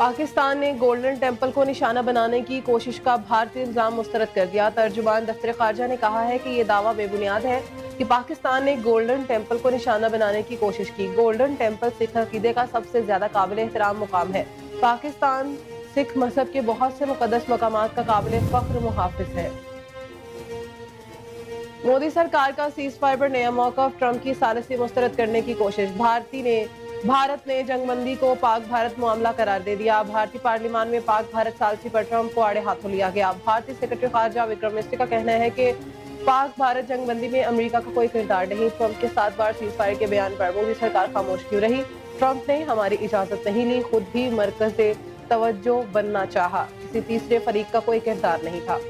पाकिस्तान ने golden temple को निशाना बनाने की कोशिश का भारतीय इल्जाम मुस्तरद कर दिया। तर्जुमान दफ्तर खारजा ने कहा है कि ये दावा बेबुनियाद है कि पाकिस्तान ने गोल्डन टेम्पल को निशाना बनाने की कोशिश की। गोल्डन टेम्पल सिख अकीदे का सबसे ज्यादा काबिल एहतराम मुकाम है। पाकिस्तान सिख मजहब के बहुत से मुकद्दस मकामात का काबिल फख्र मुहाफिज है। मोदी सरकार का सीज फायर पर नया मौक़िफ़, ट्रंप की सालिसी मुस्तरद करने की कोशिश। भारत ने जंगबंदी को पाक भारत मामला करार दे दिया। भारतीय पार्लियामान में पाक भारत सालिसी पर ट्रंप को आड़े हाथों लिया गया। भारतीय सेक्रेटरी खारजा विक्रम मिस्री का कहना है कि पाक भारत जंगबंदी में अमेरिका का कोई किरदार नहीं। ट्रंप के 7 बार सीज फायर के बयान पर मोदी सरकार खामोश क्यों रही? ट्रंप ने हमारी इजाजत नहीं ली, खुद भी मरकज़े तवज्जो बनना चाहा, किसी तीसरे फरीक का कोई किरदार नहीं था।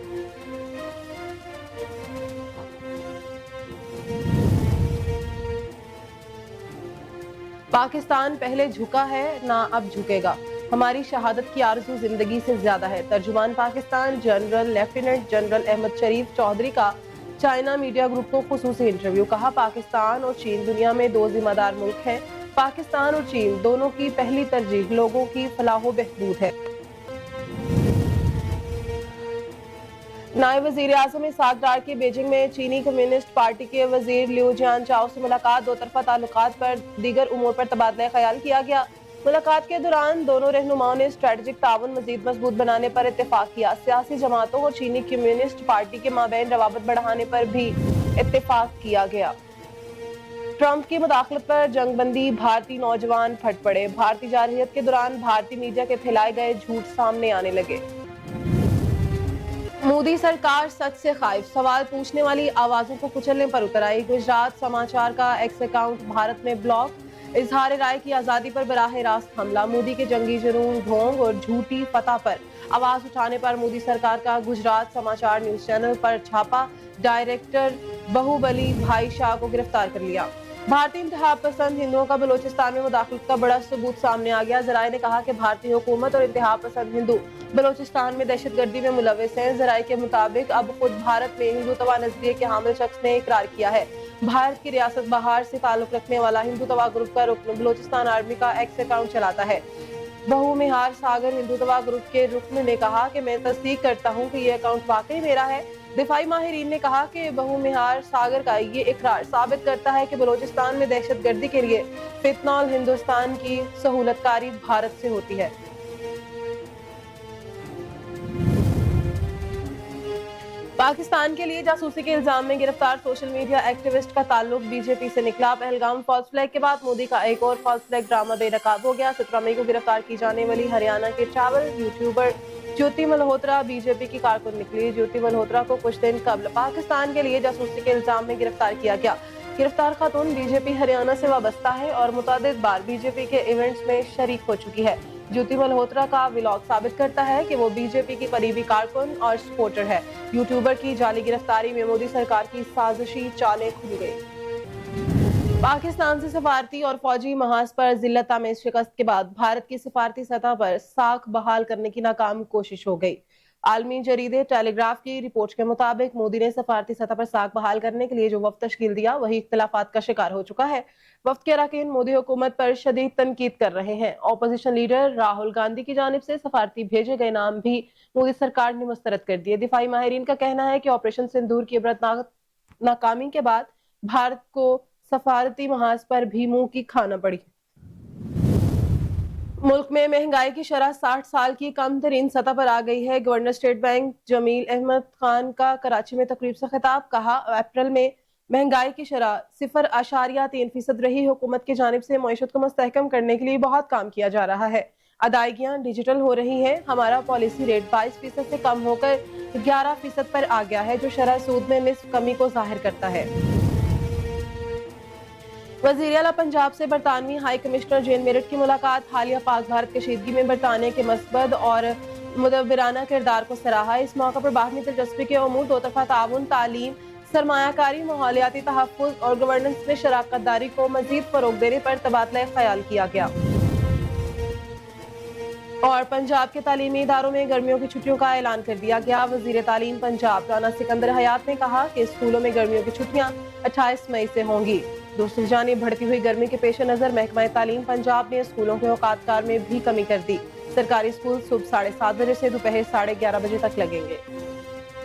पाकिस्तान पहले झुका है, ना अब झुकेगा। हमारी शहादत की आरज़ू जिंदगी से ज्यादा है। तर्जुमान Pakistan general lieutenant general Ahmed Sharif Chaudhry का चाइना मीडिया ग्रुप को खुसूसी इंटरव्यू। कहा, पाकिस्तान और चीन दुनिया में 2 जिम्मेदार मुल्क हैं। पाकिस्तान और चीन दोनों की पहली तरजीह लोगों की फलाह बहबूद है। नायब वज़ीर आज़म इसाक डार की बीजिंग में चीनी कम्युनिस्ट पार्टी के वज़ीर लिू जियानचाओ से मुलाकात। 2 तरफ़ा ताल्लुकात पर दीगर उमूर पर तबादला ख्याल किया गया। मुलाकात के दौरान दोनों रहनुमाओं ने स्ट्रेटेजिक ताउन मज़ीद मजबूत बनाने पर इत्तेफाक किया। सियासी जमातों और चीनी कम्युनिस्ट पार्टी के माबैन रवाबत बढ़ाने पर भी इत्तेफाक किया गया। ट्रंप की मुदाखलत पर जंगबंदी, भारतीय नौजवान फट पड़े। भारतीय जारहियत के दौरान भारतीय मीडिया के फैलाए गए झूठ सामने आने लगे। मोदी सरकार सच से खाइफ, सवाल पूछने वाली आवाजों को कुचलने पर उतर आई। गुजरात समाचार का एक्स अकाउंट भारत में ब्लॉक। इजहार राय की आजादी पर बराह रास्त हमला। मोदी के जंगी जुनून, ढोंग और झूठी फतह पर आवाज उठाने पर मोदी सरकार का गुजरात समाचार न्यूज चैनल पर छापा। डायरेक्टर बाहुबली भाई शाह को गिरफ्तार कर लिया। भारतीय इंतहा पसंद हिंदुओं का बलोचिस्तान में मुदाखलत का बड़ा सबूत सामने आ गया। जराये ने कहा कि भारतीय हुकूमत और इंतहा पसंद हिंदू बलोचिस्तान में दहशतगर्दी में मुलविस हैं। जराये के मुताबिक अब खुद भारत में हिंदुत्वा नजरिए के हामिल शख्स ने इकरार किया है। भारत की रियासत बहार से ताल्लुक रखने वाला हिंदुत्वा ग्रुप का रुकन बलोचिस्तान आर्मी का एक्स अकाउंट चलाता है। बहुमिहार सागर हिंदुत्वा ग्रुप के रुकन ने कहा कि मैं तस्दीक करता हूँ कि ये अकाउंट वाकई मेरा है। दिफाई माहिरीन ने कहा कि बहुमिहार सागर का ये इकरार साबित करता है कि बलोचिस्तान में दहशतगर्दी के लिए फितनॉल हिंदुस्तान की सहूलतकारी भारत से होती है। पाकिस्तान के लिए जासूसी के इल्जाम में गिरफ्तार सोशल मीडिया एक्टिविस्ट का ताल्लुक बीजेपी से निकला। पहलगाम फॉल्स फ्लैग के बाद मोदी का एक और फॉल्स फ्लैग ड्रामा बेनकाब हो गया। 17 मई को गिरफ्तार की जाने वाली हरियाणा के ट्रैवल यूट्यूबर ज्योति मल्होत्रा बीजेपी की कारकुन निकली। ज्योति मल्होत्रा को कुछ दिन कबल पाकिस्तान के लिए जासूसी के इल्जाम में गिरफ्तार किया गया। गिरफ्तार खातून बीजेपी हरियाणा से वाबस्ता है और मुतअद्दिद बार बीजेपी के इवेंट्स में शरीक हो चुकी है। ज्योति मल्होत्रा का व्लॉग साबित करता है कि वो बीजेपी की करीबी कारकुन और सपोर्टर है। यूट्यूबर की जाली गिरफ्तारी में मोदी सरकार की साजिशी चालें खुल गई। पाकिस्तान से सफारती और फौजी महाज पर जिल्लत आमेज शिकस्त के बाद भारत की सफारती सतह पर साख बहाल करने की नाकाम कोशिश हो गई। आलमी जरीदे टेलीग्राफ की रिपोर्ट के मुताबिक मोदी ने सफारती सतह पर साख बहाल करने के लिए जो वफ्द तश्कील दिया वही इख्तिलाफात का शिकार हो चुका है। वफ्द के अरकान मोदी हुकूमत पर शदीद तनकीद कर रहे हैं। अपोजिशन लीडर राहुल गांधी की जानिब से सफारती भेजे गए नाम भी मोदी सरकार ने मुस्तरद कर दिए। दिफाई माहिरीन का कहना है कि ऑपरेशन सिंदूर की इबरतनाक नाकामी के बाद भारत को सफारती महाज पर भी मुंह की खाना पड़ी। मुल्क में महंगाई की शरह 60 साल की कम तरीन सतह पर आ गई है। Governor state bank Jameel Ahmed Khan का कराची में तकरीब से खिताब। कहा, अप्रैल में महंगाई की शरह 0.3% रही। हुकूमत की जानिब से मईशत को मुस्तहकम करने के लिए बहुत काम किया जा रहा है। अदायगियां डिजिटल हो रही हैं। हमारा पॉलिसी रेट 22% से कम होकर 11% पर आ गया है, जो शरह सूद में निस्फ कमी को जाहिर करता है। वज़ीर आला पंजाब से बरतानवी हाई कमिश्नर जेन मेरिट की मुलाकात। हालिया पाक भारत कशीदगी में बरतानिया के मस्बद और मुदव्विराना किरदार को सराहा। इस मौके पर बाहमी दिलचस्पी के अमूर, 2 तरफा ताउन, तालीम, सरमायाकारी, माहौलियाती तहफ़्फ़ुज़ और गवर्नेंस में शराकत दारी को मजीद फरोग देने पर तबादला ख्याल किया गया। और पंजाब के तालीमी इदारों में गर्मियों की छुट्टियों का ऐलान कर दिया गया। वज़ीर तालीम पंजाब राना सिकंदर हयात ने कहा कि स्कूलों में गर्मियों की छुट्टियां 28 मई से होंगी। दूसरी जानिब बढ़ती हुई गर्मी के पेश नजर महकमा तालीम पंजाब ने स्कूलों के औकात कार में भी कमी कर दी। सरकारी स्कूल सुबह 7:30 बजे से दोपहर 11:30 बजे तक लगेंगे।